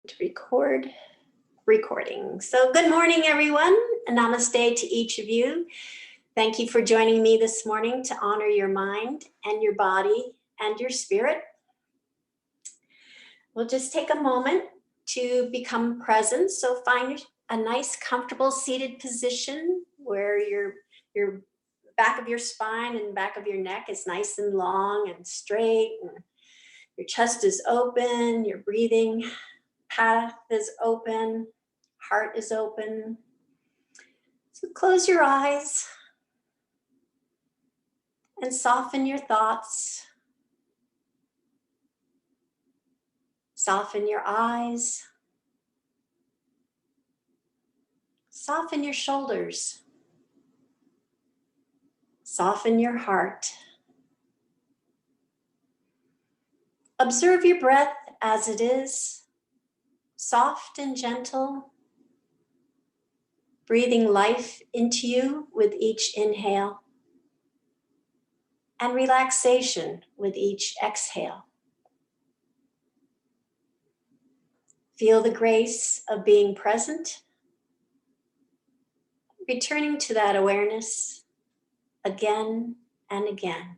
To recording. So good morning, everyone. Namaste to each of you. Thank you for joining me this morning to honor your mind and your body and your spirit. We'll just take a moment to become present. So find a nice, comfortable seated position where your back of your spine and back of your neck is nice and long and straight, and your chest is open, your breathing path is open, heart is open. So close your eyes and soften your thoughts. Soften your eyes. Soften your shoulders. Soften your heart. Observe your breath as it is, soft and gentle, breathing life into you with each inhale and relaxation with each exhale. Feel the grace of being present, returning to that awareness again and again.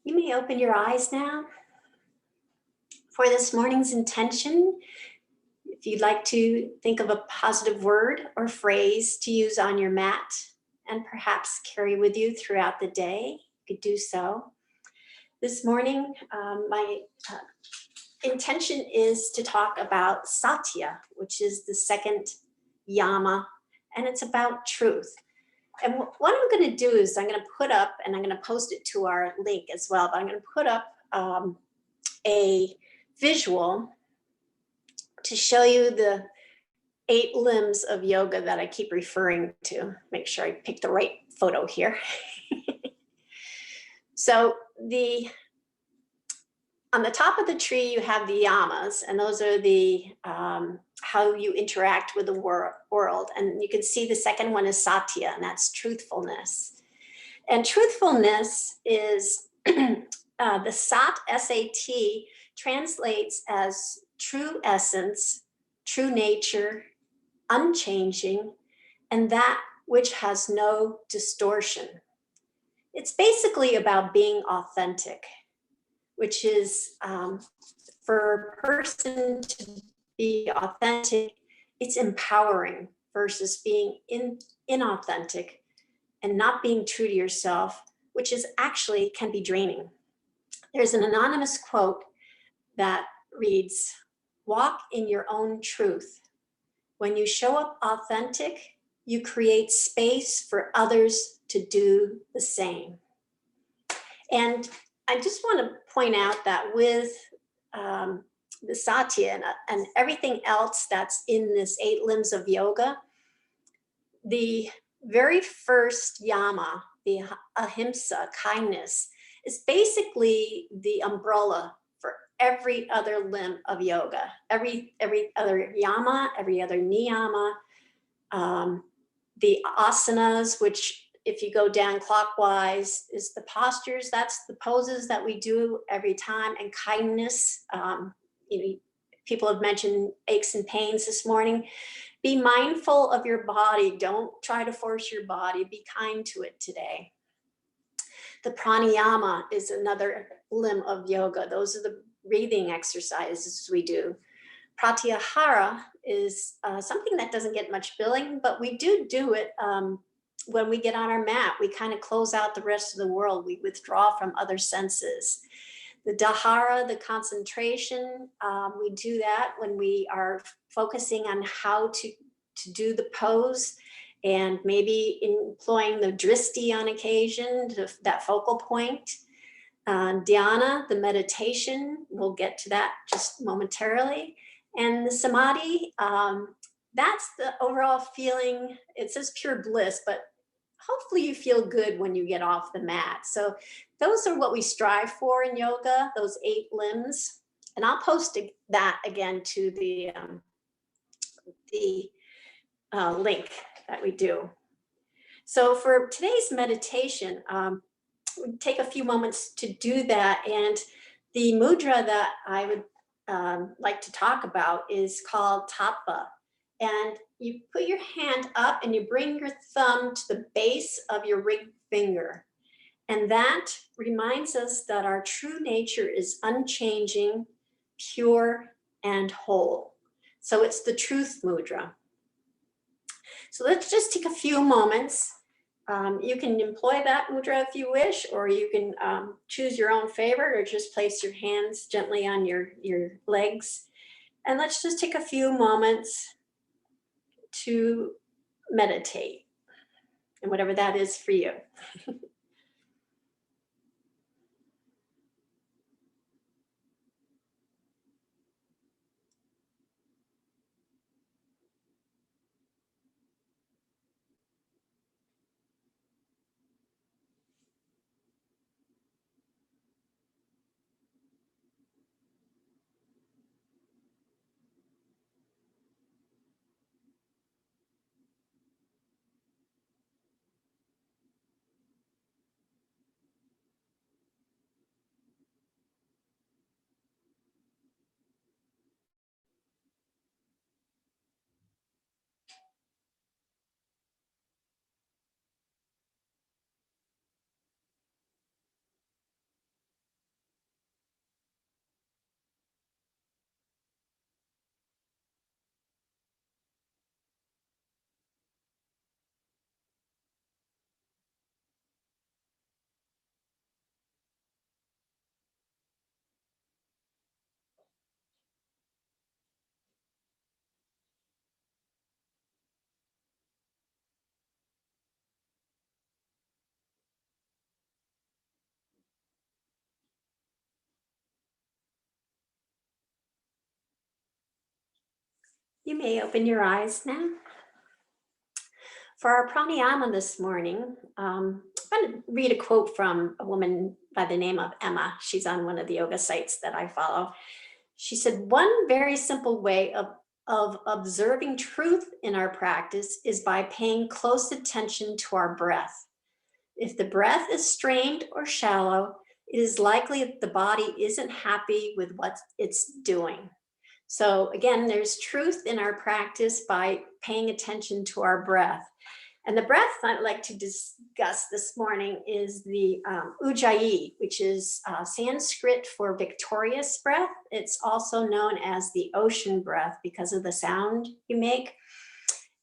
You may open your eyes now. For this morning's intention, if you'd like to think of a positive word or phrase to use on your mat and perhaps carry with you throughout the day, you could do so. This morning, my intention is to talk about Satya, which is the second Yama, and it's about truth. And what I'm going to do is I'm going to put up, and I'm going to post it to our link as well, but I'm going to put up a visual to show you the 8 limbs of yoga that I keep referring to. Make sure I pick the right photo here. So on the top of the tree, you have the yamas, and those are the how you interact with the world. And you can see the second one is Satya, and that's truthfulness. And truthfulness is the Sat, S-A-T, translates as true essence, true nature, unchanging, and that which has no distortion. It's basically about being authentic, which is for a person to be authentic, it's empowering versus being inauthentic and not being true to yourself, which is actually can be draining. There's an anonymous quote that reads, "Walk in your own truth. When you show up authentic, you create space for others to do the same." And I just want to point out that with the Satya and everything else that's in this 8 limbs of yoga, the very first Yama, the ahimsa, kindness, is basically the umbrella for every other limb of yoga. Every other Yama, every other niyama, the asanas, which if you go down clockwise is the postures, that's the poses that we do every time, and kindness. People have mentioned aches and pains this morning. Be mindful of your body. Don't try to force your body. Be kind to it today. The pranayama is another limb of yoga. Those are the breathing exercises we do. Pratyahara is something that doesn't get much billing, but we do it when we get on our mat. We kind of close out the rest of the world. We withdraw from other senses. The Dahara, the concentration, we do that when we are focusing on how to do the pose, and maybe employing the dristi on occasion, that focal point. Dhyana, the meditation, we'll get to that just momentarily. And the samadhi, that's the overall feeling. It says pure bliss, but hopefully you feel good when you get off the mat. So those are what we strive for in yoga, those 8 limbs. And I'll post that again to the link that we do. So for today's meditation, we take a few moments to do that. And the mudra that I would like to talk about is called tapa. And you put your hand up and you bring your thumb to the base of your ring finger. And that reminds us that our true nature is unchanging, pure, and whole. So it's the truth mudra. So let's just take a few moments. You can employ that mudra if you wish, or you can choose your own favorite, or just place your hands gently on your legs. And let's just take a few moments to meditate, and whatever that is for you. You may open your eyes now. For our pranayama this morning, I'm going to read a quote from a woman by the name of Emma. She's on one of the yoga sites that I follow. She said, one very simple way of observing truth in our practice is by paying close attention to our breath. If the breath is strained or shallow, it is likely that the body isn't happy with what it's doing. So again, there's truth in our practice by paying attention to our breath. And the breath I'd like to discuss this morning is the Ujjayi, which is Sanskrit for victorious breath. It's also known as the ocean breath because of the sound you make.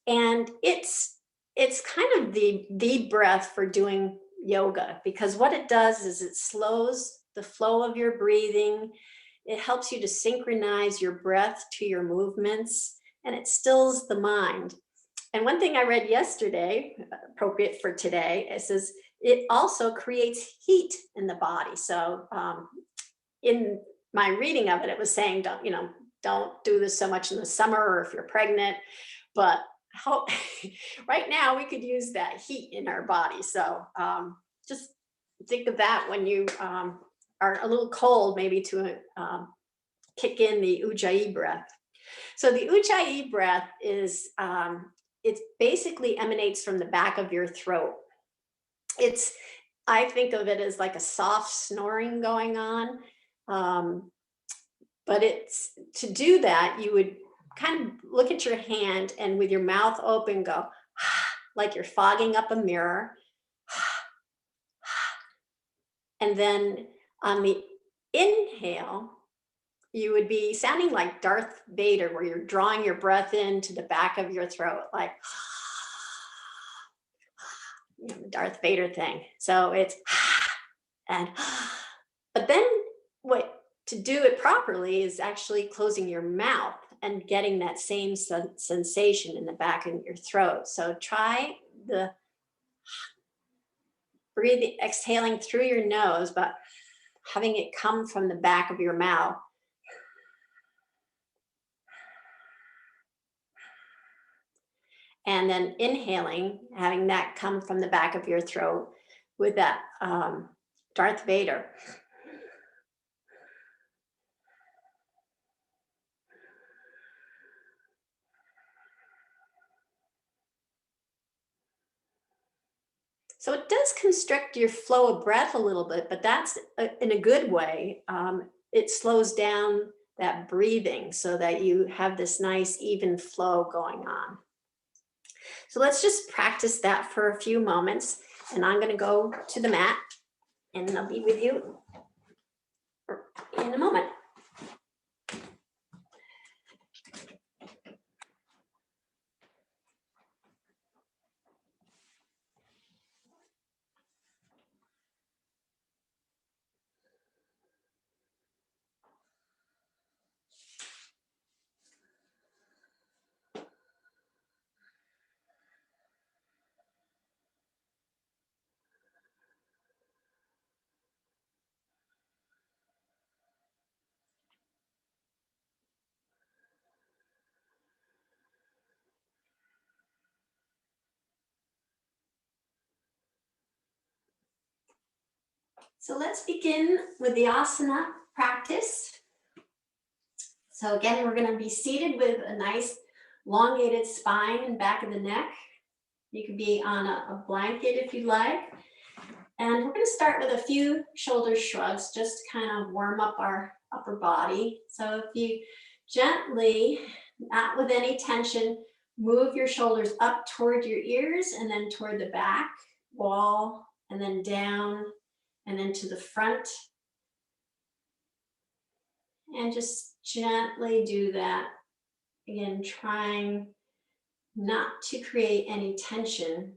And it's kind of the breath for doing yoga, because what it does is it slows the flow of your breathing. It helps you to synchronize your breath to your movements, and it stills the mind. And one thing I read yesterday, appropriate for today, it says it also creates heat in the body. So in my reading of it, it was saying, don't do this so much in the summer or if you're pregnant, but right now we could use that heat in our body. So just think of that when you are a little cold, maybe to kick in the Ujjayi breath. So the Ujjayi breath is, it basically emanates from the back of your throat. I think of it as like a soft snoring going on. But to do that, you would kind of look at your hand and with your mouth open, go like you're fogging up a mirror. And then on the inhale, you would be sounding like Darth Vader, where you're drawing your breath into the back of your throat, like the Darth Vader thing. So it's and but then what to do it properly is actually closing your mouth and getting that same sensation in the back of your throat. So try the breathing, exhaling through your nose, but having it come from the back of your mouth. And then inhaling, having that come from the back of your throat with that Darth Vader. So it does constrict your flow of breath a little bit, but that's in a good way. It slows down that breathing so that you have this nice even flow going on. So let's just practice that for a few moments, and I'm going to go to the mat and I'll be with you in a moment. So let's begin with the asana practice. So again, we're going to be seated with a nice elongated spine and back of the neck. You could be on a blanket if you'd like. And we're going to start with a few shoulder shrugs just to kind of warm up our upper body. So if you gently, not with any tension, move your shoulders up toward your ears and then toward the back wall and then down and then to the front. And just gently do that. Again, trying not to create any tension.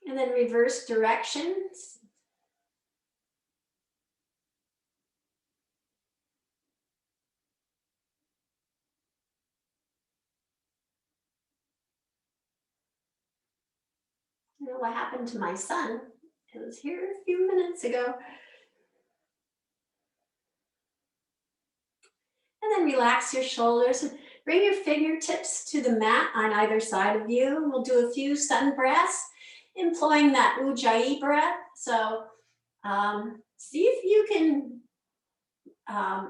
And then reverse directions. You know what happened to my son? It was here a few minutes ago. And then relax your shoulders and bring your fingertips to the mat on either side of you. We'll do a few sun breaths, employing that Ujjayi breath. So see if you can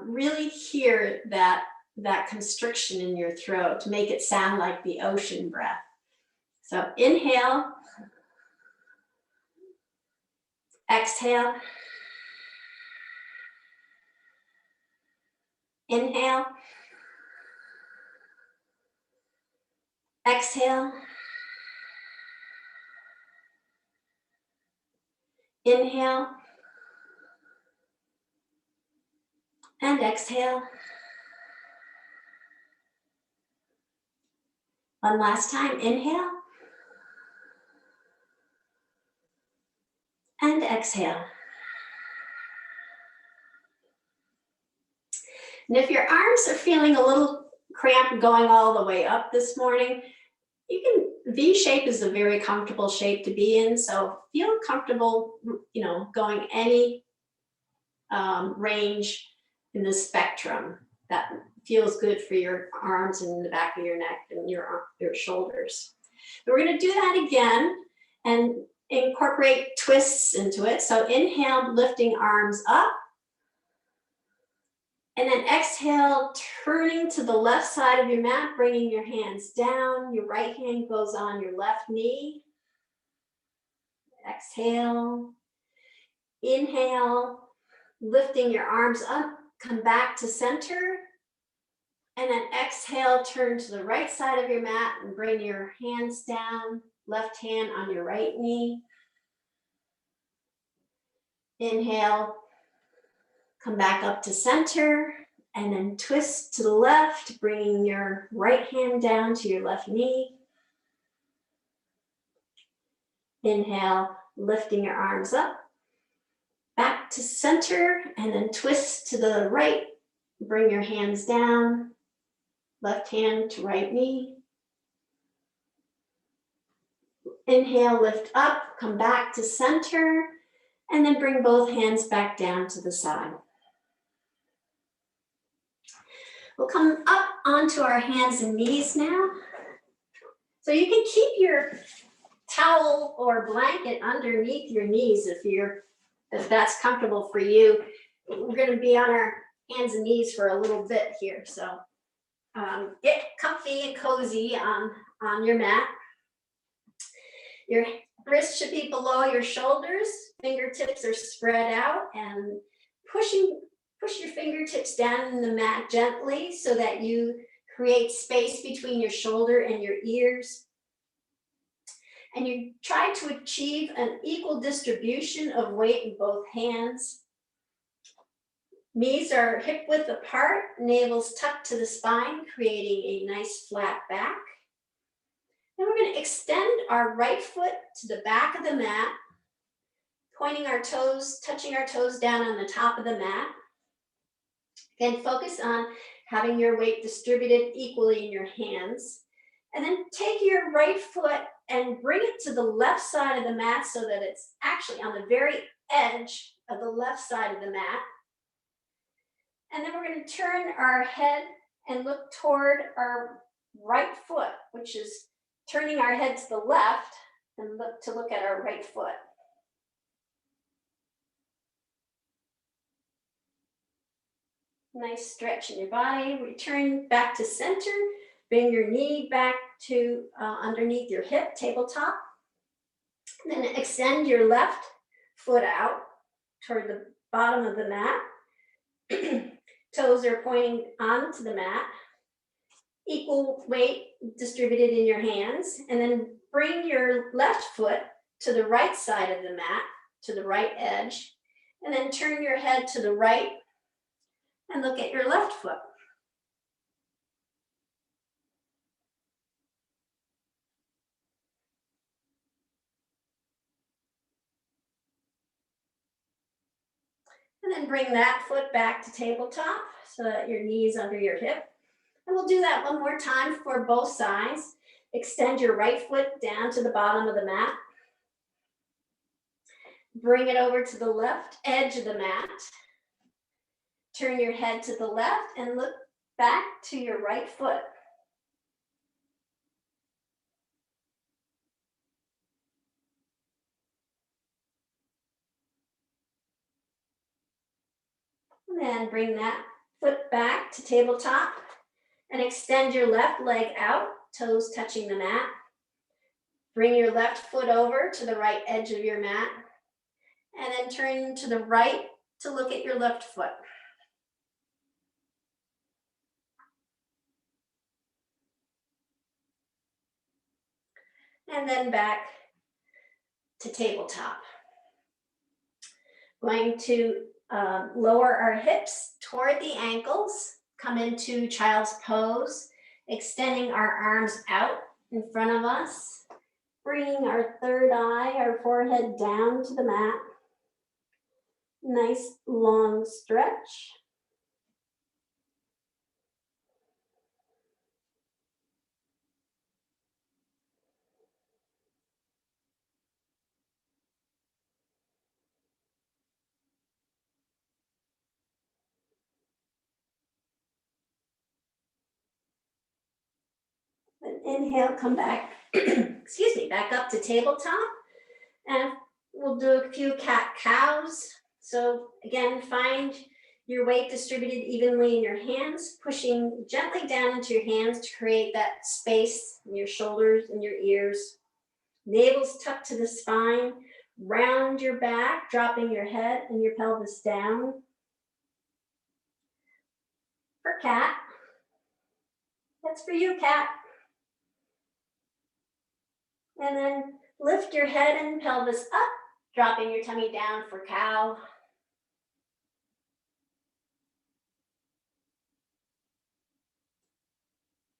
really hear that constriction in your throat to make it sound like the ocean breath. So inhale, exhale, inhale, exhale, inhale, and exhale. One last time, inhale, and exhale. And if your arms are feeling a little cramped going all the way up this morning, you can, V shape is a very comfortable shape to be in. So feel comfortable, going any range in the spectrum that feels good for your arms and the back of your neck and your shoulders. But we're going to do that again and incorporate twists into it. So inhale, lifting arms up. And then exhale, turning to the left side of your mat, bringing your hands down. Your right hand goes on your left knee. Exhale. Inhale, lifting your arms up, come back to center. And then exhale, turn to the right side of your mat and bring your hands down, left hand on your right knee. Inhale, come back up to center. And then twist to the left, bringing your right hand down to your left knee. Inhale, lifting your arms up, back to center, and then twist to the right. Bring your hands down, left hand to right knee. Inhale, lift up, come back to center, and then bring both hands back down to the side. We'll come up onto our hands and knees now. So you can keep your towel or blanket underneath your knees if that's comfortable for you. We're going to be on our hands and knees for a little bit here. So get comfy and cozy on your mat. Your wrists should be below your shoulders. Fingertips are spread out, and push your fingertips down in the mat gently so that you create space between your shoulder and your ears. And you try to achieve an equal distribution of weight in both hands. Knees are hip width apart, navel's tucked to the spine, creating a nice flat back. Then we're going to extend our right foot to the back of the mat, pointing our toes, touching our toes down on the top of the mat. Again, focus on having your weight distributed equally in your hands. And then take your right foot and bring it to the left side of the mat so that it's actually on the very edge of the left side of the mat. And then we're going to turn our head and look toward our right foot, which is turning our head to the left and look at our right foot. Nice stretch in your body. Return back to center. Bring your knee back to underneath your hip, tabletop. And then extend your left foot out toward the bottom of the mat. Toes are pointing onto the mat. Equal weight distributed in your hands. And then bring your left foot to the right side of the mat, to the right edge. And then turn your head to the right and look at your left foot. And then bring that foot back to tabletop so that your knee is under your hip. And we'll do that one more time for both sides. Extend your right foot down to the bottom of the mat. Bring it over to the left edge of the mat. Turn your head to the left and look back to your right foot. And then bring that foot back to tabletop and extend your left leg out, toes touching the mat. Bring your left foot over to the right edge of your mat and then turn to the right to look at your left foot. And then back to tabletop. Going to lower our hips toward the ankles, come into child's pose, extending our arms out in front of us, bringing our third eye, our forehead down to the mat. Nice long stretch. And inhale, come back, excuse me, back up to tabletop. And we'll do a few cat-cows. So again, find your weight distributed evenly in your hands, pushing gently down into your hands to create that space in your shoulders and your ears. Navel's tucked to the spine. Round your back, dropping your head and your pelvis down. For cat. That's for you, cat. And then lift your head and pelvis up, dropping your tummy down for cow.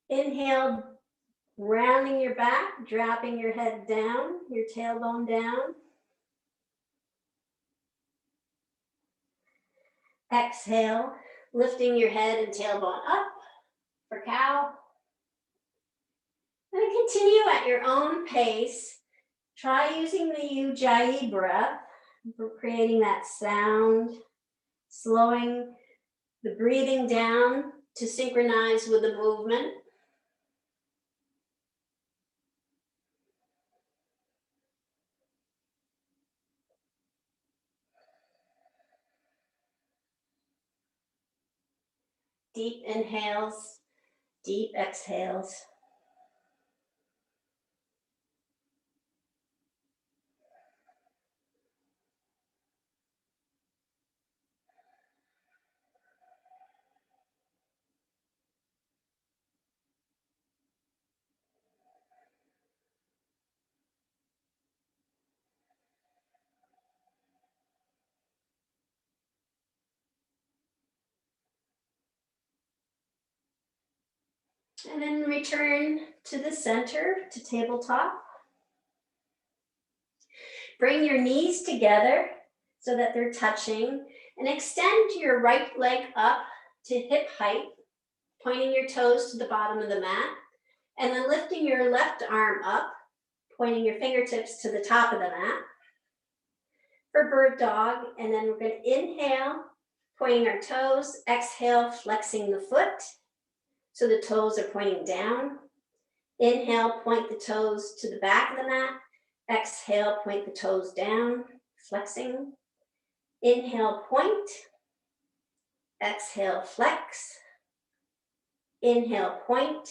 Inhale, Rounding your back, dropping your head down, your tailbone down. Exhale, lifting your head and tailbone up for cow. And continue at your own pace. Try using the Ujjayi breath for creating that sound, slowing the breathing down to synchronize with the movement. Deep inhales, deep exhales. And then return to the center, to tabletop. Bring your knees together so that they're touching, and extend your right leg up to hip height, pointing your toes to the bottom of the mat, and then lifting your left arm up, pointing your fingertips to the top of the mat for bird dog. And then we're going to inhale, pointing our toes, exhale, flexing the foot so the toes are pointing down. Inhale, point the toes to the back of the mat. Exhale, point the toes down, flexing. Inhale, point. Exhale, flex. Inhale, point.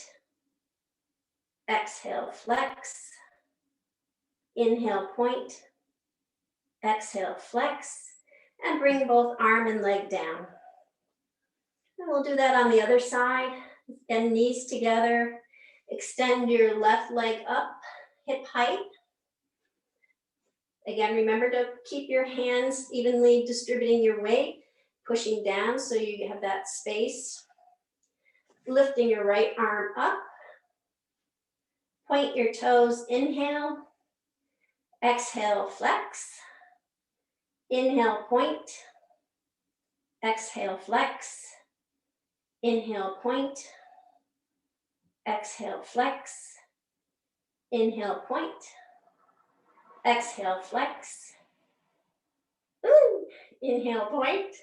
Exhale, flex. Inhale, point. Exhale, flex. And bring both arm and leg down. And we'll do that on the other side. And knees together. Extend your left leg up, hip height. Again, remember to keep your hands evenly distributing your weight, pushing down so you have that space. Lifting your right arm up. Point your toes, inhale. Exhale, flex. Inhale, point. Exhale, flex. Inhale, point. Exhale, flex. Inhale, point. Exhale, flex. Ooh. Inhale, point.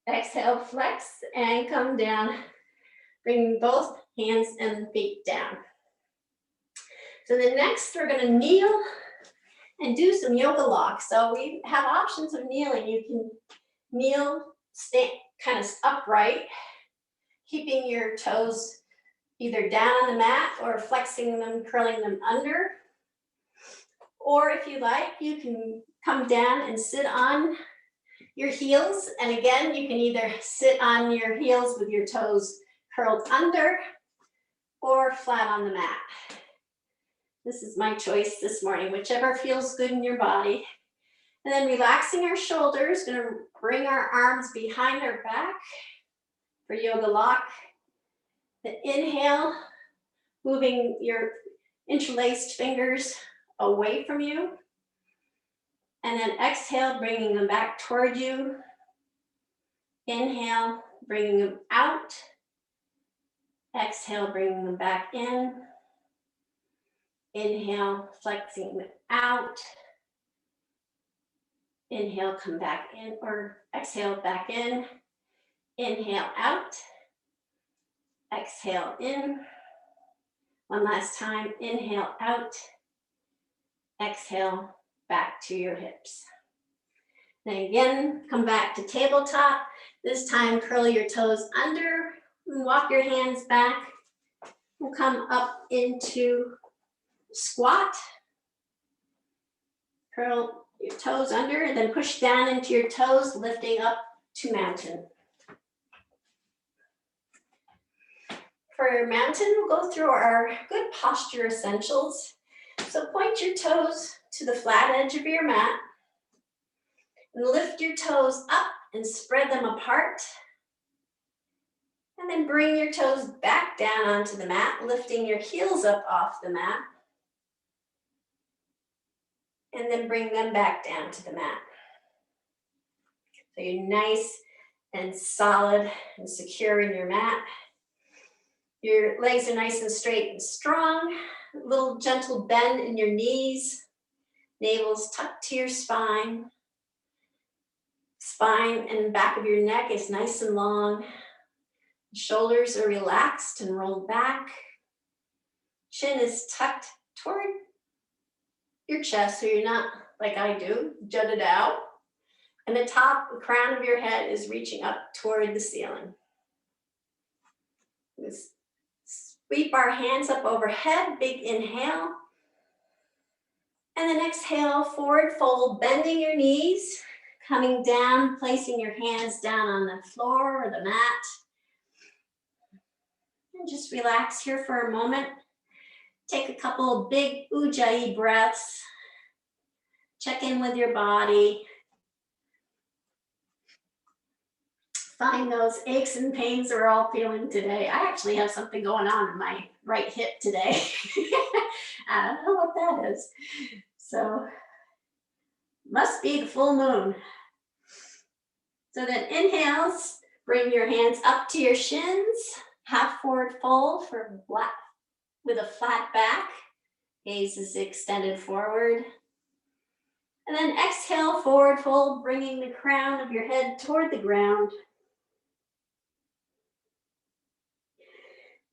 Exhale, flex, and come down. Bring both hands and feet down. So then next we're gonna kneel and do some yoga locks. So we have options of kneeling. You can kneel, stand kind of upright, keeping your toes either down on the mat or flexing them, curling them under. Or if you like, you can come down and sit on your heels. And again, you can either sit on your heels with your toes curled under or flat on the mat. This is my choice this morning, whichever feels good in your body. And then relaxing our shoulders, gonna bring our arms behind our back for yoga lock. The inhale, moving your interlaced fingers away from you. And then exhale, bringing them back toward you. Inhale, bringing them out. Exhale, bringing them back in. Inhale, flexing them out. Inhale, come back in, or exhale, back in. Inhale, out. Exhale, in. One last time, inhale, out. Exhale, back to your hips. Then again, come back to tabletop. This time, curl your toes under, and walk your hands back. We'll come up into squat. Curl your toes under, and then push down into your toes, lifting up to mountain. For mountain, we'll go through our good posture essentials. So point your toes to the flat edge of your mat, and lift your toes up and spread them apart. And then bring your toes back down onto the mat, lifting your heels up off the mat. And then bring them back down to the mat. So you're nice and solid and secure in your mat. Your legs are nice and straight and strong. A little gentle bend in your knees. Navel's tucked to your spine. Spine and back of your neck is nice and long. Shoulders are relaxed and rolled back. Chin is tucked toward your chest, so you're not, like I do, jutted out. And the crown of your head is reaching up toward the ceiling. Let's sweep our hands up overhead, big inhale. And then exhale, forward fold, bending your knees, coming down, placing your hands down on the floor or the mat. And just relax here for a moment. Take a couple of big ujjayi breaths. Check in with your body. Find those aches and pains we're all feeling today. I actually have something going on in my right hip today. I don't know what that is. So, must be the full moon. So then inhales, bring your hands up to your shins, half forward fold for flat, with a flat back. Gaze is extended forward. And then exhale, forward fold, bringing the crown of your head toward the ground.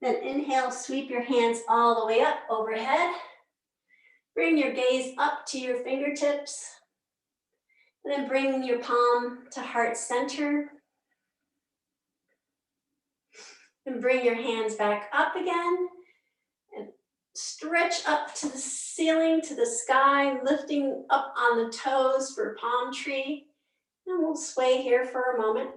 Then inhale, sweep your hands all the way up overhead. Bring your gaze up to your fingertips. And then bring your palm to heart center. And bring your hands back up again. And stretch up to the ceiling, to the sky, lifting up on the toes for palm tree. And we'll sway here for a moment.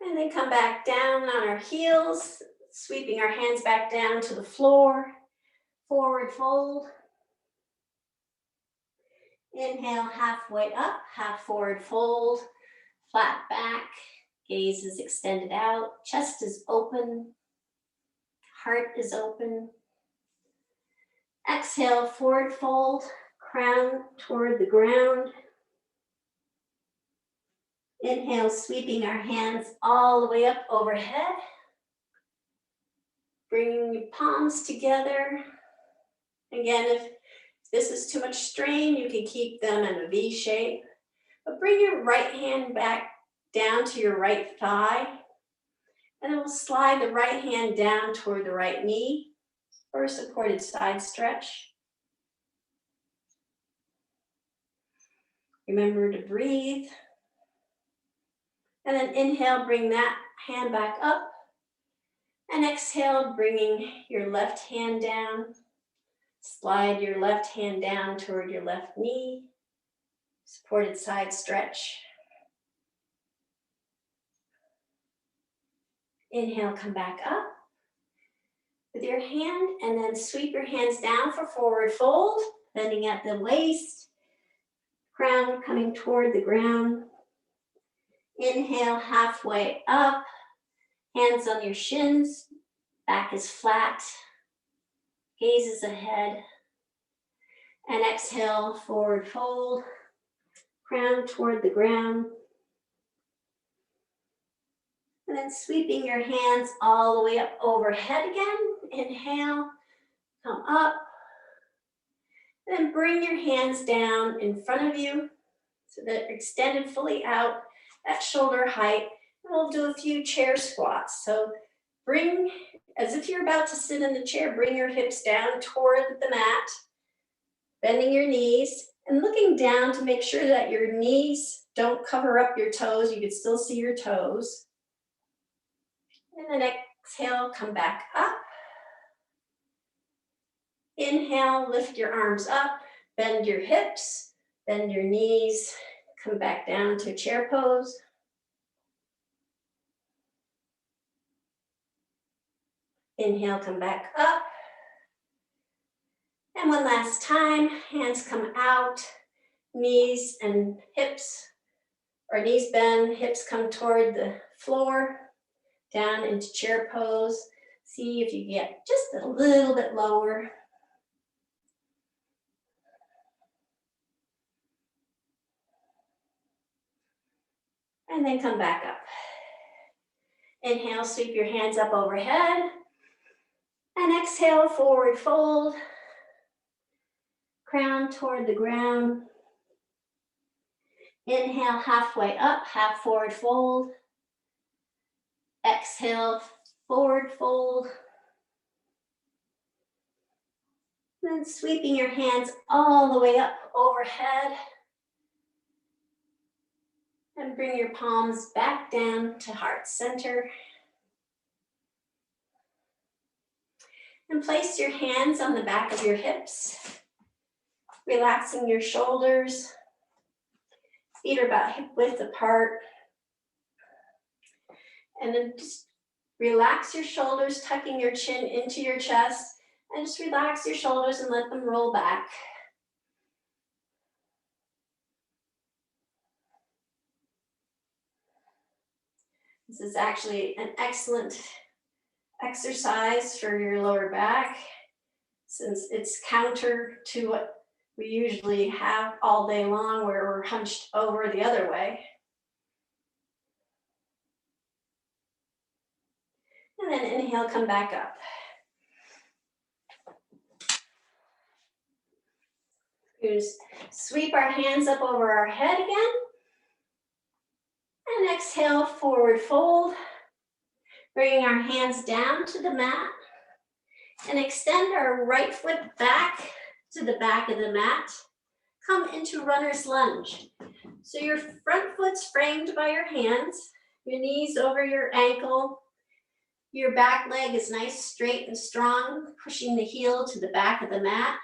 And then come back down on our heels, sweeping our hands back down to the floor. Forward fold. Inhale, halfway up, half forward fold. Flat back, gaze is extended out, chest is open, heart is open. Exhale, forward fold, crown toward the ground. Inhale, sweeping our hands all the way up overhead. Bringing your palms together. Again, if this is too much strain, you can keep them in a V shape. But bring your right hand back down to your right thigh. And then we'll slide the right hand down toward the right knee for a supported side stretch. Remember to breathe. And then inhale, bring that hand back up. And exhale, bringing your left hand down. Slide your left hand down toward your left knee. Supported side stretch. Inhale, come back up with your hand, and then sweep your hands down for forward fold, bending at the waist. Crown coming toward the ground. Inhale, halfway up. Hands on your shins. Back is flat. Gaze is ahead. And exhale, forward fold. Crown toward the ground. And then sweeping your hands all the way up overhead again. Inhale, come up. And then bring your hands down in front of you so that they're extended fully out at shoulder height. And we'll do a few chair squats. So bring, as if you're about to sit in the chair, bring your hips down toward the mat, bending your knees and looking down to make sure that your knees don't cover up your toes. You can still see your toes. And then exhale, come back up. Inhale, lift your arms up, bend your hips, bend your knees, come back down to chair pose. Inhale, come back up. And one last time, hands come out, knees and hips, or knees bend, hips come toward the floor, down into chair pose. See if you get just a little bit lower. And then come back up. Inhale, sweep your hands up overhead. And exhale, forward fold. Crown toward the ground. Inhale, halfway up, half forward fold. Exhale, forward fold. Then sweeping your hands all the way up overhead. And bring your palms back down to heart center. And place your hands on the back of your hips, relaxing your shoulders. Feet are about hip width apart. And then just relax your shoulders, tucking your chin into your chest, and just relax your shoulders and let them roll back. This is actually an excellent exercise for your lower back, since it's counter to what we usually have all day long, where we're hunched over the other way. And then inhale, come back up. Just sweep our hands up over our head again. And exhale, forward fold. Bringing our hands down to the mat. And extend our right foot back to the back of the mat. Come into runner's lunge. So your front foot's framed by your hands, your knees over your ankle. Your back leg is nice, straight and strong, pushing the heel to the back of the mat.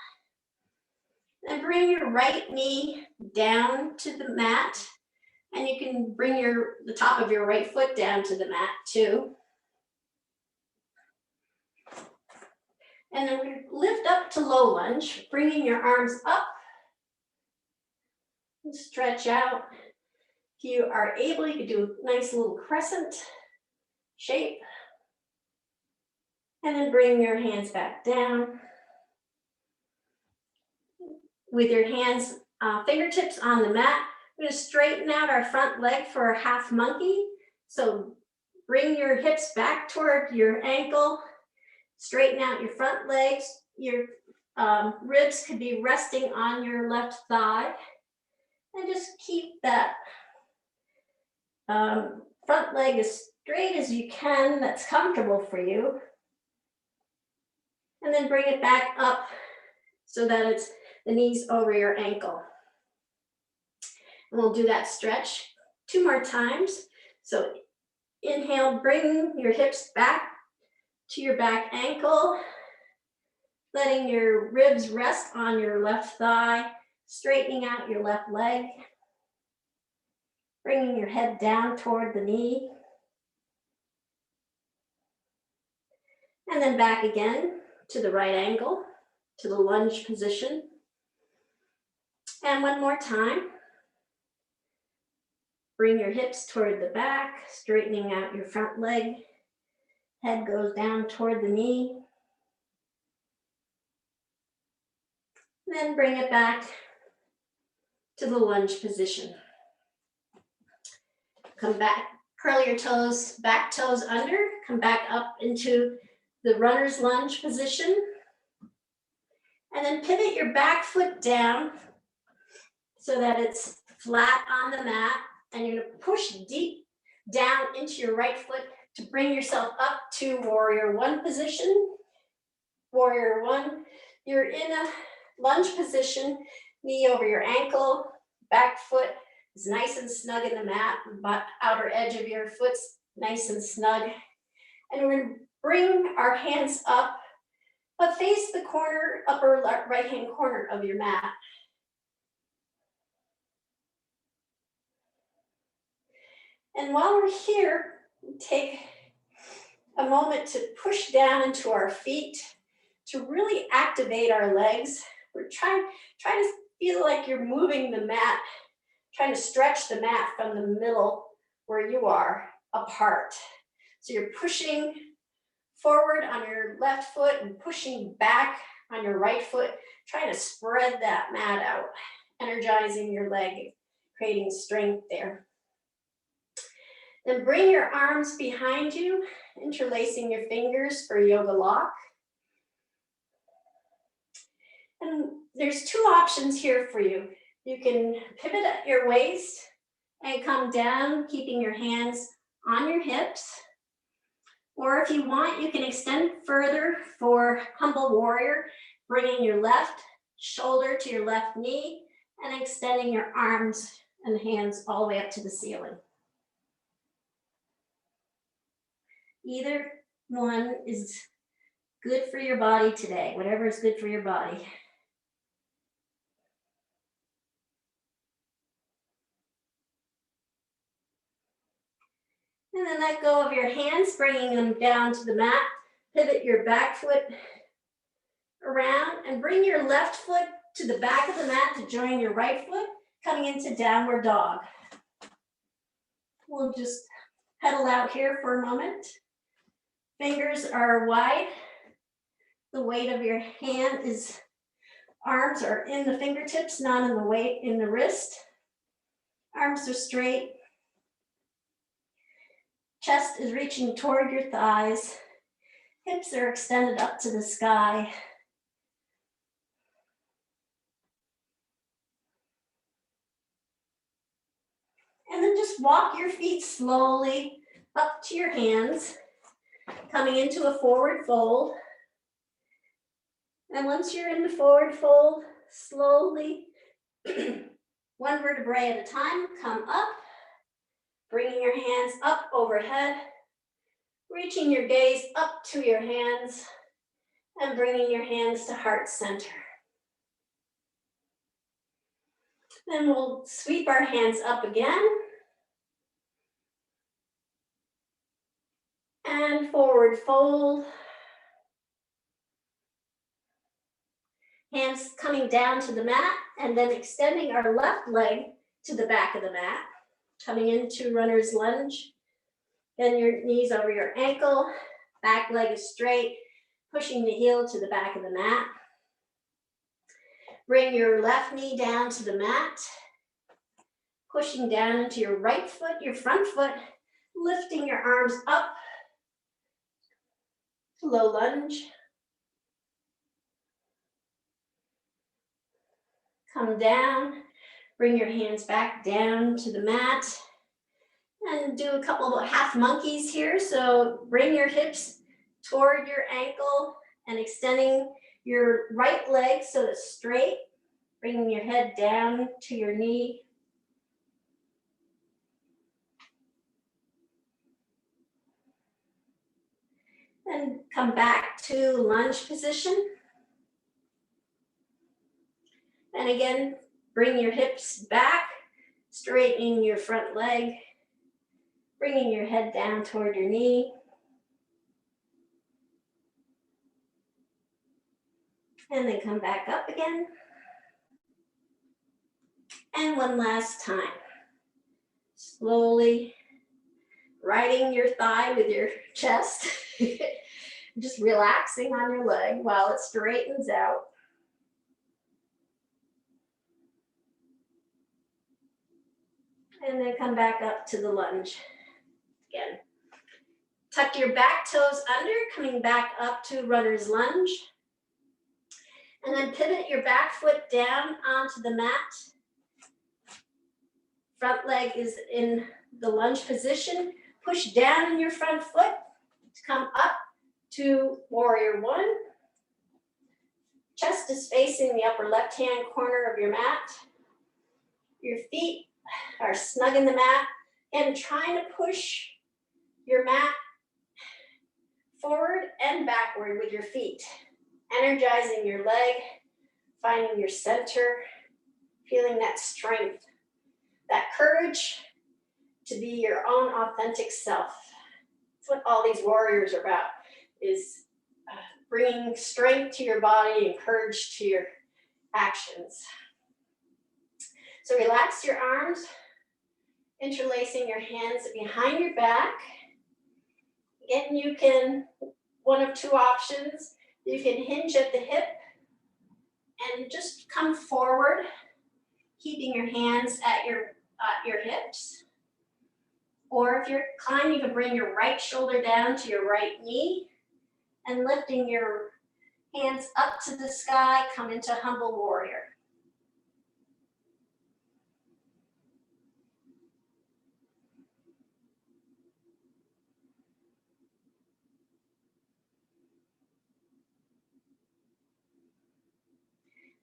And bring your right knee down to the mat. And you can bring the top of your right foot down to the mat too. And then we lift up to low lunge, bringing your arms up. And stretch out. If you are able, you can do a nice little crescent shape. And then bring your hands back down. With your hands, fingertips on the mat, we're going to straighten out our front leg for a half monkey. So bring your hips back toward your ankle. Straighten out your front legs. Your ribs could be resting on your left thigh. And just keep that front leg as straight as you can, that's comfortable for you. And then bring it back up so that it's the knees over your ankle. And we'll do that stretch 2 more times. So inhale, bring your hips back to your back ankle, letting your ribs rest on your left thigh, straightening out your left leg, bringing your head down toward the knee, and then back again to the right angle, to the lunge position. And one more time. Bring your hips toward the back, straightening out your front leg. Head goes down toward the knee. And then bring it back to the lunge position. Come back, curl your toes, back toes under, come back up into the runner's lunge position. And then pivot your back foot down so that it's flat on the mat. And you're going to push deep down into your right foot to bring yourself up to warrior one position. Warrior one, you're in a lunge position, knee over your ankle, back foot is nice and snug in the mat, but outer edge of your foot's nice and snug. And we're going to bring our hands up, but face the corner, upper right-hand corner of your mat. And while we're here, take a moment to push down into our feet, to really activate our legs, we're trying to feel like you're moving the mat, trying to stretch the mat from the middle where you are apart. So you're pushing forward on your left foot and pushing back on your right foot, trying to spread that mat out, energizing your leg, creating strength there. Then bring your arms behind you, interlacing your fingers for yoga lock. And there's two options here for you. You can pivot at your waist and come down, keeping your hands on your hips. Or if you want, you can extend further for humble warrior, bringing your left shoulder to your left knee and extending your arms and hands all the way up to the ceiling. Either one is good for your body today, whatever is good for your body. And then let go of your hands, bringing them down to the mat. Pivot your back foot around and bring your left foot to the back of the mat to join your right foot, coming into downward dog. We'll just pedal out here for a moment. Fingers are wide. The weight of your hand is, arms are in the fingertips, not in the weight in the wrist. Arms are straight. Chest is reaching toward your thighs. Hips are extended up to the sky. And then just walk your feet slowly up to your hands, coming into a forward fold. And once you're in the forward fold, slowly, one vertebrae at a time, come up, bringing your hands up overhead, reaching your gaze up to your hands, and bringing your hands to heart center. Then we'll sweep our hands up again. And forward fold. Hands coming down to the mat and then extending our left leg to the back of the mat. Coming into runner's lunge. Then your knees over your ankle, back leg is straight, pushing the heel to the back of the mat. Bring your left knee down to the mat, pushing down into your right foot, your front foot, lifting your arms up, low lunge. Come down, bring your hands back down to the mat, and do a couple of half monkeys here. So bring your hips toward your ankle and extending your right leg so it's straight, bringing your head down to your knee. And come back to lunge position. And again, bring your hips back, straightening your front leg, bringing your head down toward your knee. And then come back up again. And one last time. Slowly riding your thigh with your chest. Just relaxing on your leg while it straightens out. And then come back up to the lunge again. Tuck your back toes under, coming back up to runner's lunge. And then pivot your back foot down onto the mat. Front leg is in the lunge position. Push down in your front foot to come up to warrior one. Chest is facing the upper left-hand corner of your mat. Your feet are snug in the mat and trying to push your mat forward and backward with your feet. Energizing your leg, finding your center, feeling that strength, that courage to be your own authentic self. That's what all these warriors are about, is bringing strength to your body and courage to your actions. So relax your arms, interlacing your hands behind your back. Again, you can, one of two options, you can hinge at the hip and just come forward, keeping your hands at your hips. Or if you're inclined, you can bring your right shoulder down to your right knee and lifting your hands up to the sky, come into humble warrior.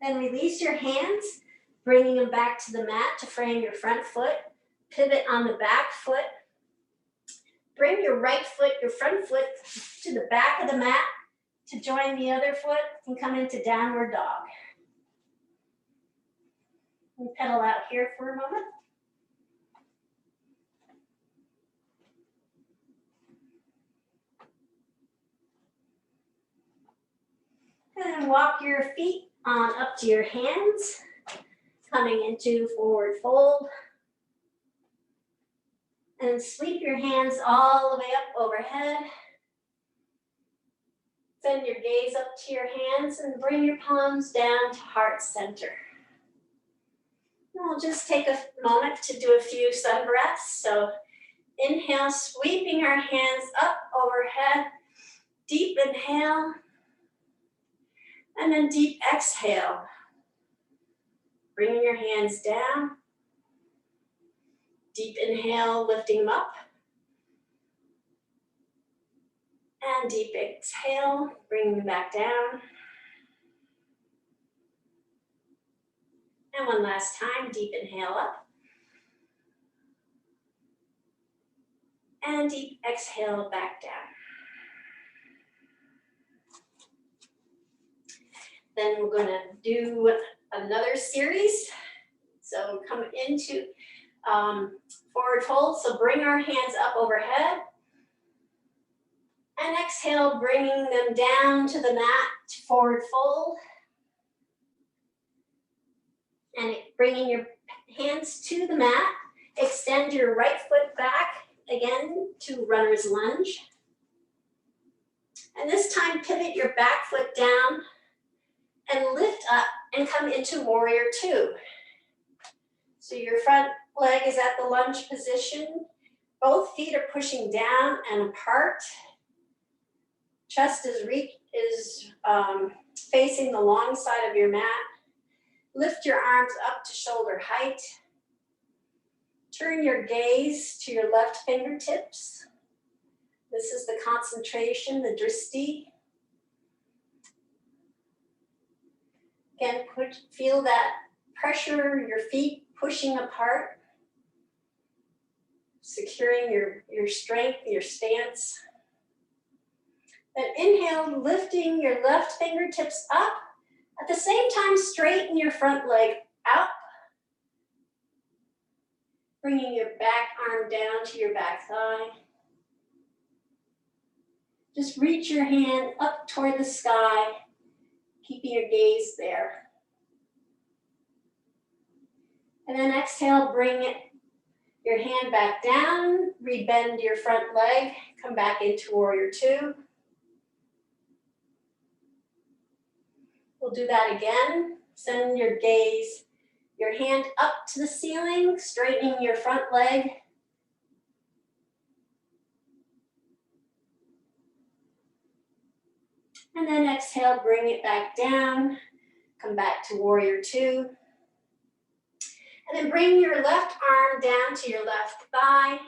Then release your hands, bringing them back to the mat to frame your front foot. Pivot on the back foot. Bring your right foot, your front foot, to the back of the mat to join the other foot and come into downward dog. And pedal out here for a moment. And walk your feet on up to your hands, coming into forward fold. And sweep your hands all the way up overhead. Send your gaze up to your hands and bring your palms down to heart center. And we'll just take a moment to do a few sun breaths. So inhale, sweeping our hands up overhead. Deep inhale. And then deep exhale. Bringing your hands down. Deep inhale, lifting them up. And deep exhale, bringing them back down. And one last time, deep inhale up. And deep exhale back down. Then we're going to do another series. So come into forward fold. So bring our hands up overhead. And exhale, bringing them down to the mat, forward fold. And bringing your hands to the mat. Extend your right foot back again to runner's lunge. And this time, pivot your back foot down and lift up and come into warrior two. So your front leg is at the lunge position. Both feet are pushing down and apart. Chest is facing the long side of your mat. Lift your arms up to shoulder height. Turn your gaze to your left fingertips. This is the concentration, the drishti. Again, feel that pressure, your feet pushing apart, securing your strength, your stance. Then inhale, lifting your left fingertips up. At the same time, straighten your front leg out. Bringing your back arm down to your back thigh. Just reach your hand up toward the sky, keeping your gaze there. And then exhale, bring your hand back down, rebend your front leg, come back into warrior two. We'll do that again. Send your gaze, your hand up to the ceiling, straightening your front leg. And then exhale, bring it back down, come back to warrior two. And then bring your left arm down to your left thigh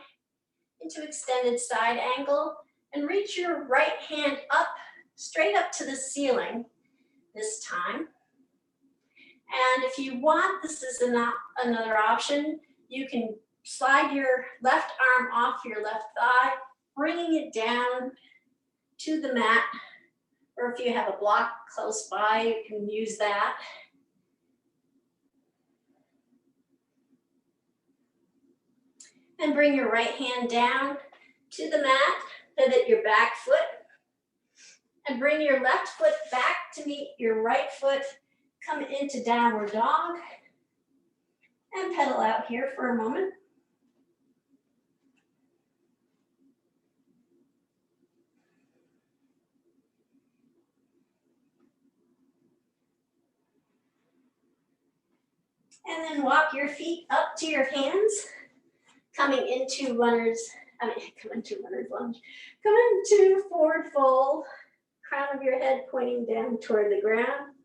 into extended side angle and reach your right hand up, straight up to the ceiling this time. And if you want, this is another option. You can slide your left arm off your left thigh, bringing it down to the mat. Or if you have a block close by, you can use that. And bring your right hand down to the mat, pivot your back foot, And bring your left foot back to meet your right foot. Come into downward dog. And pedal out here for a moment. And then walk your feet up to your hands, coming into runner's lunge. Come into forward fold, crown of your head pointing down toward the ground.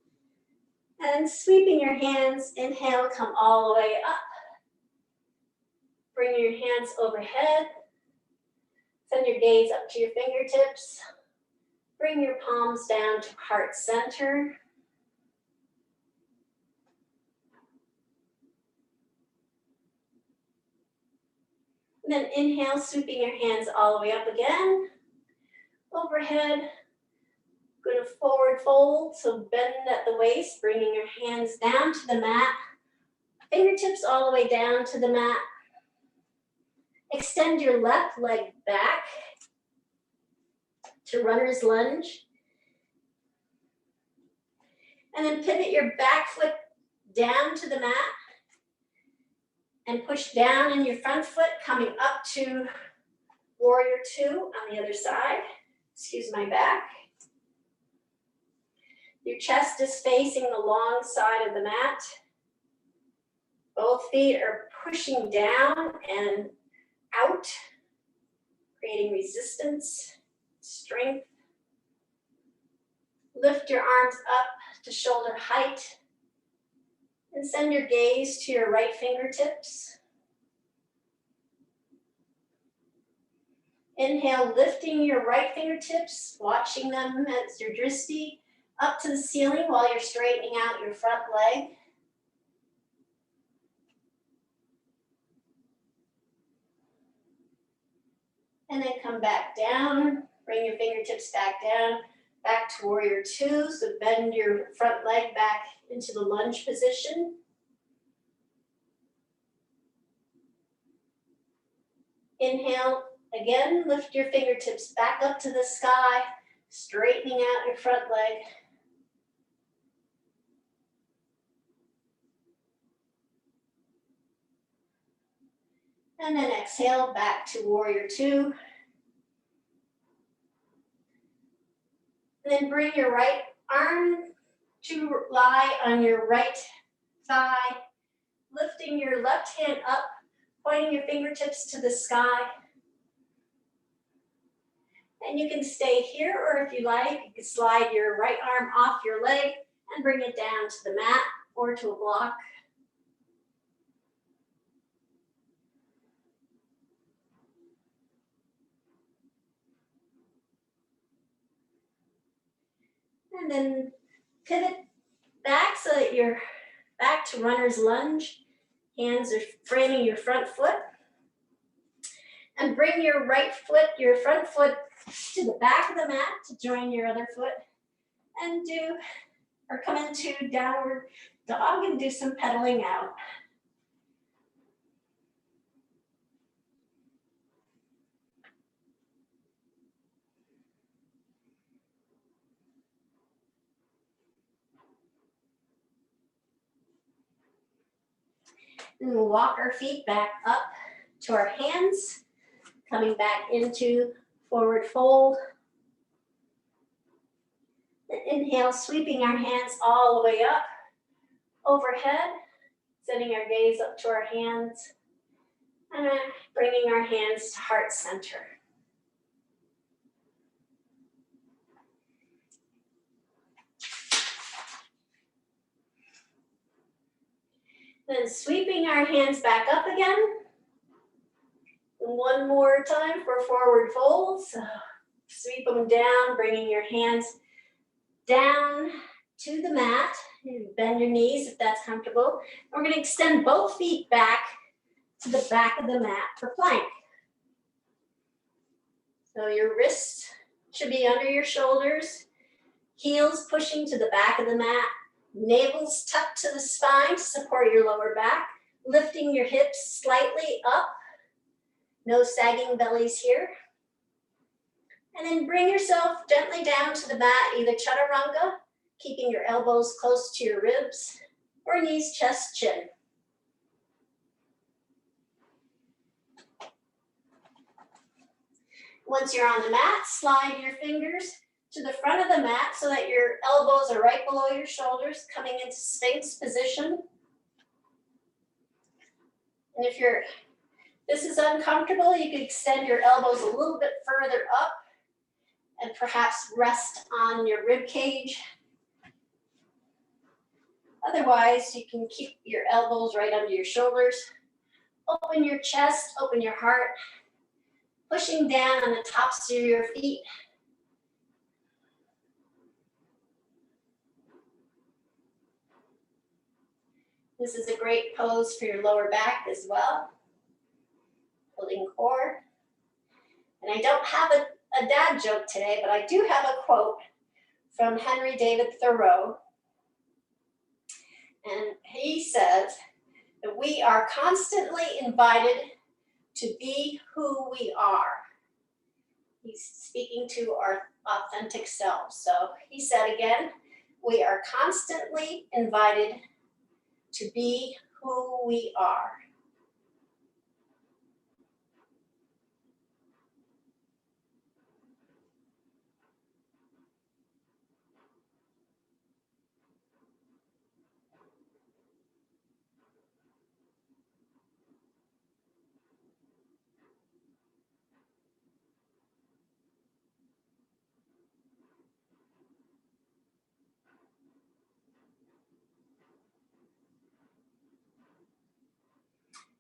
And sweeping your hands, inhale, come all the way up. Bring your hands overhead. Send your gaze up to your fingertips. Bring your palms down to heart center. And then inhale, sweeping your hands all the way up again. Overhead. Going to forward fold, so bend at the waist, bringing your hands down to the mat. Fingertips all the way down to the mat. Extend your left leg back to runner's lunge. And then pivot your back foot down to the mat. And push down in your front foot, coming up to warrior two on the other side. Excuse my back. Your chest is facing the long side of the mat. Both feet are pushing down and out, creating resistance, strength. Lift your arms up to shoulder height and send your gaze to your right fingertips. Inhale, lifting your right fingertips, watching them as your drishti up to the ceiling while you're straightening out your front leg. And then come back down, bring your fingertips back down, back to warrior two. So bend your front leg back into the lunge position. Inhale, again, lift your fingertips back up to the sky, straightening out your front leg. And then exhale back to warrior two. And then bring your right arm to lie on your right thigh, lifting your left hand up, pointing your fingertips to the sky. And you can stay here, or if you like, you can slide your right arm off your leg and bring it down to the mat or to a block. And then pivot back so that you're back to runner's lunge. Hands are framing your front foot. And bring your right foot, your front foot, to the back of the mat to join your other foot. And come into downward dog and do some pedaling out. And we'll walk our feet back up to our hands, coming back into forward fold. And inhale, sweeping our hands all the way up, overhead, sending our gaze up to our hands, and then bringing our hands to heart center. Then sweeping our hands back up again. One more time for forward fold. So sweep them down, bringing your hands down to the mat. You bend your knees if that's comfortable. We're going to extend both feet back to the back of the mat for plank. So your wrists should be under your shoulders, heels pushing to the back of the mat, navel's tucked to the spine to support your lower back, lifting your hips slightly up, no sagging bellies here. And then bring yourself gently down to the mat, either chaturanga, keeping your elbows close to your ribs, or knees, chest, chin. Once you're on the mat, slide your fingers to the front of the mat so that your elbows are right below your shoulders, coming into Sphinx position. And if this is uncomfortable, you can extend your elbows a little bit further up and perhaps rest on your rib cage. Otherwise, you can keep your elbows right under your shoulders. Open your chest, open your heart, pushing down on the tops of your feet. This is a great pose for your lower back as well. Building core. And I don't have a dad joke today, but I do have a quote from Henry David Thoreau. And he says that we are constantly invited to be who we are. He's speaking to our authentic selves. So he said again, we are constantly invited to be who we are.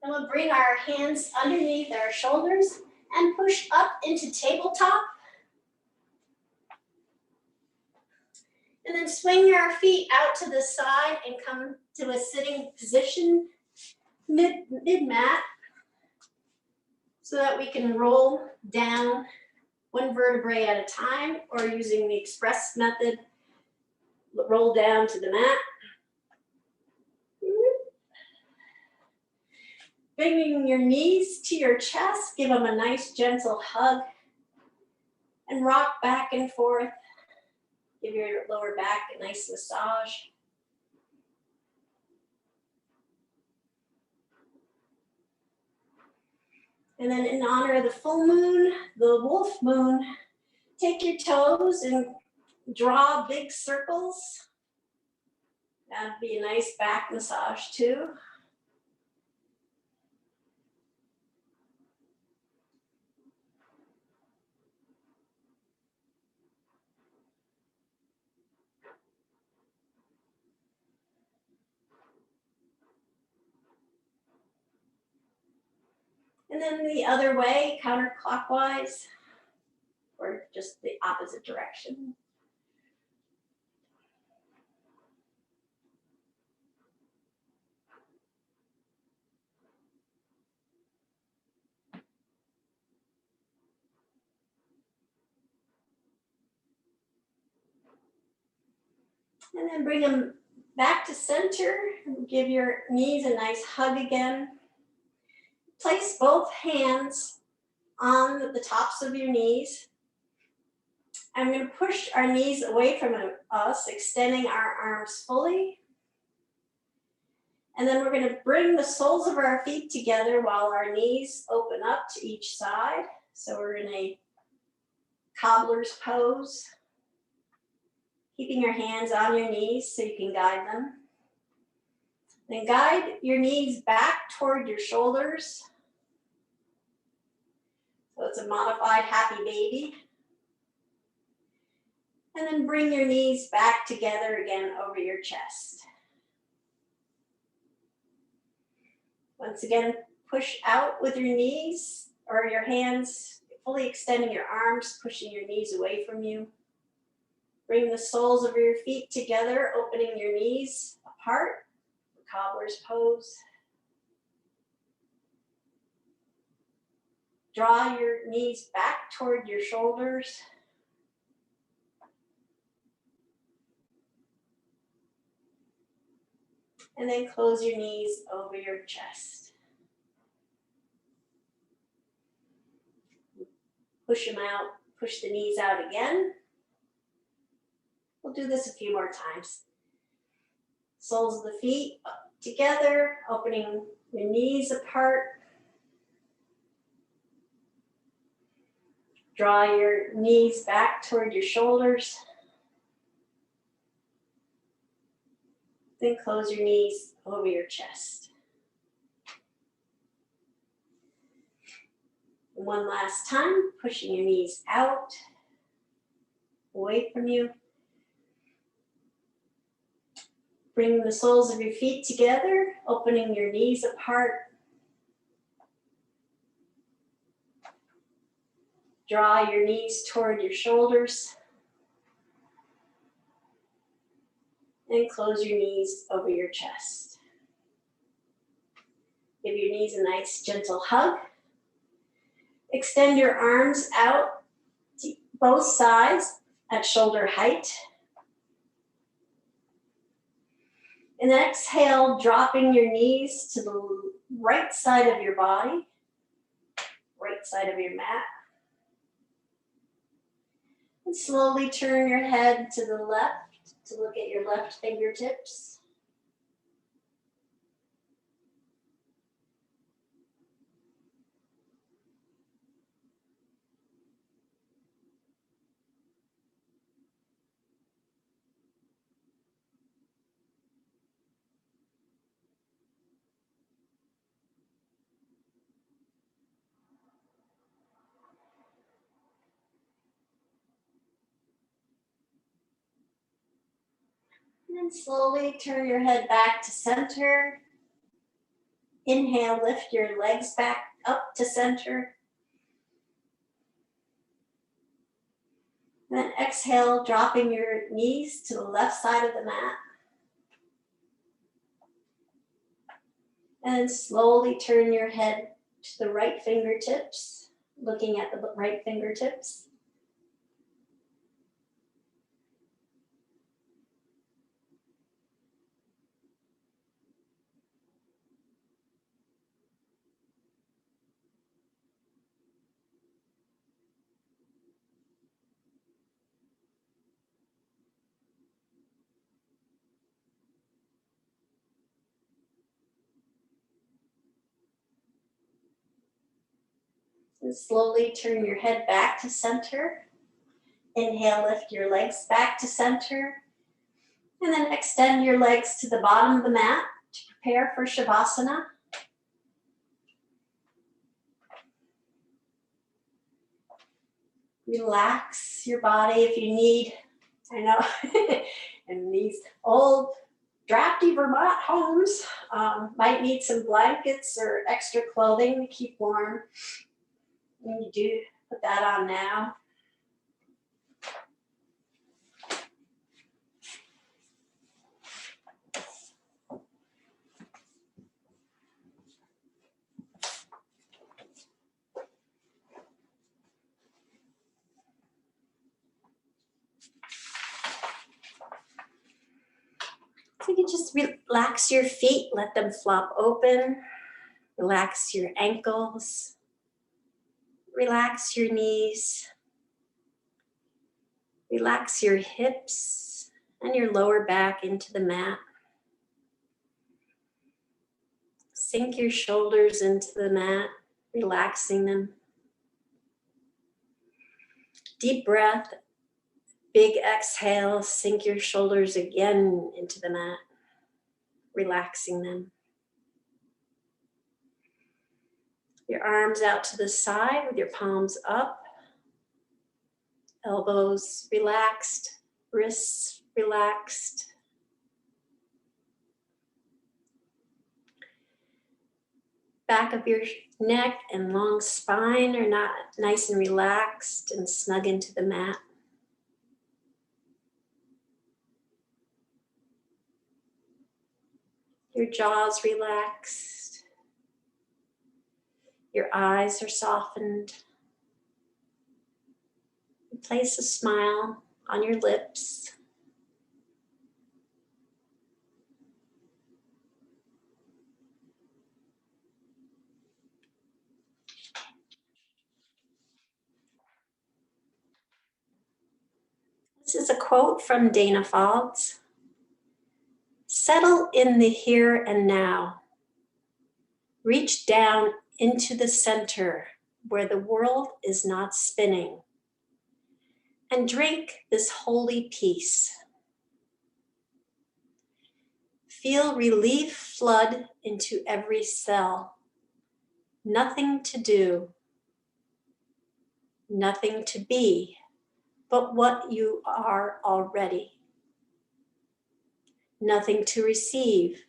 And we'll bring our hands underneath our shoulders and push up into tabletop. And then swing our feet out to the side and come to a sitting position mid-mat so that we can roll down one vertebrae at a time, or using the express method, roll down to the mat. Bringing your knees to your chest, give them a nice gentle hug and rock back and forth. Give your lower back a nice massage. And then in honor of the full moon, the wolf moon, take your toes and draw big circles. That'd be a nice back massage too. And then the other way, counterclockwise, or just the opposite direction. And then bring them back to center. Give your knees a nice hug again. Place both hands on the tops of your knees. I'm going to push our knees away from us, extending our arms fully. And then we're going to bring the soles of our feet together while our knees open up to each side. So we're in a cobbler's pose. Keeping your hands on your knees so you can guide them. Then guide your knees back toward your shoulders. So it's a modified happy baby. And then bring your knees back together again over your chest. Once again, push out with your knees or your hands, fully extending your arms, pushing your knees away from you. Bring the soles of your feet together, opening your knees apart, cobbler's pose. Draw your knees back toward your shoulders. And then close your knees over your chest. Push them out, Push the knees out again. We'll do this a few more times. Soles of the feet up together, opening your knees apart. Draw your knees back toward your shoulders. Then close your knees over your chest. One last time, pushing your knees out, away from you. Bring the soles of your feet together, opening your knees apart. Draw your knees toward your shoulders. And close your knees over your chest. Give your knees a nice gentle hug. Extend your arms out to both sides at shoulder height. And exhale, dropping your knees to the right side of your body, right side of your mat. And slowly turn your head to the left to look at your left fingertips. And then slowly turn your head back to center. Inhale, lift your legs back up to center. And then exhale, dropping your knees to the left side of the mat. And slowly turn your head to the right fingertips, looking at the right fingertips. And slowly turn your head back to center. Inhale, lift your legs back to center. And then extend your legs to the bottom of the mat to prepare for Shavasana. Relax your body if you need. I know, in these old drafty Vermont homes, might need some blankets or extra clothing to keep warm. And you do put that on now. So you can just relax your feet, let them flop open. Relax your ankles. Relax your knees. Relax your hips and your lower back into the mat. Sink your shoulders into the mat, relaxing them. Deep breath, big exhale, sink your shoulders again into the mat, relaxing them. Your arms out to the side with your palms up. Elbows relaxed, wrists relaxed. Back of your neck and long spine are not nice and relaxed and snug into the mat. Your jaw's relaxed. Your eyes are softened. Place a smile on your lips. This is a quote from Dana Falls. Settle in the here and now. Reach down into the center where the world is not spinning, and drink this holy peace. Feel relief flood into every cell. Nothing to do, nothing to be, but what you are already. Nothing to receive,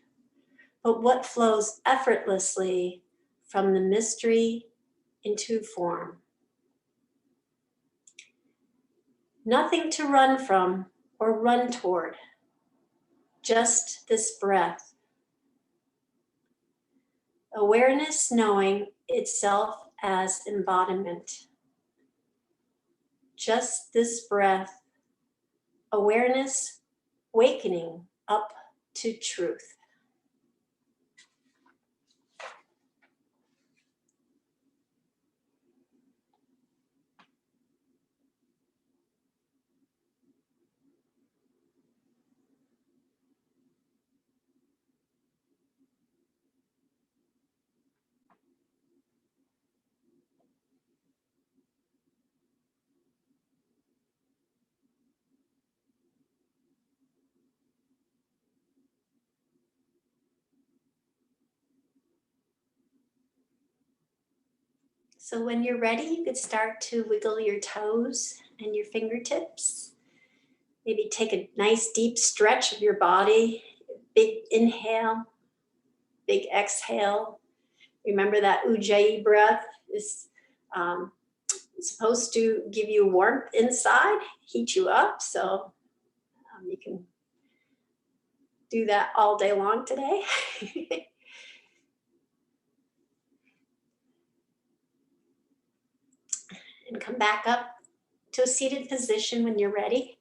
but what flows effortlessly from the mystery into form. Nothing to run from or run toward, just this breath. Awareness knowing itself as embodiment. Just this breath. Awareness wakening up to truth. So when you're ready, you could start to wiggle your toes and your fingertips. Maybe take a nice deep stretch of your body. Big inhale, big exhale. Remember that Ujjayi breath is supposed to give you warmth inside, heat you up. So you can do that all day long today. And come back up to a seated position when you're ready.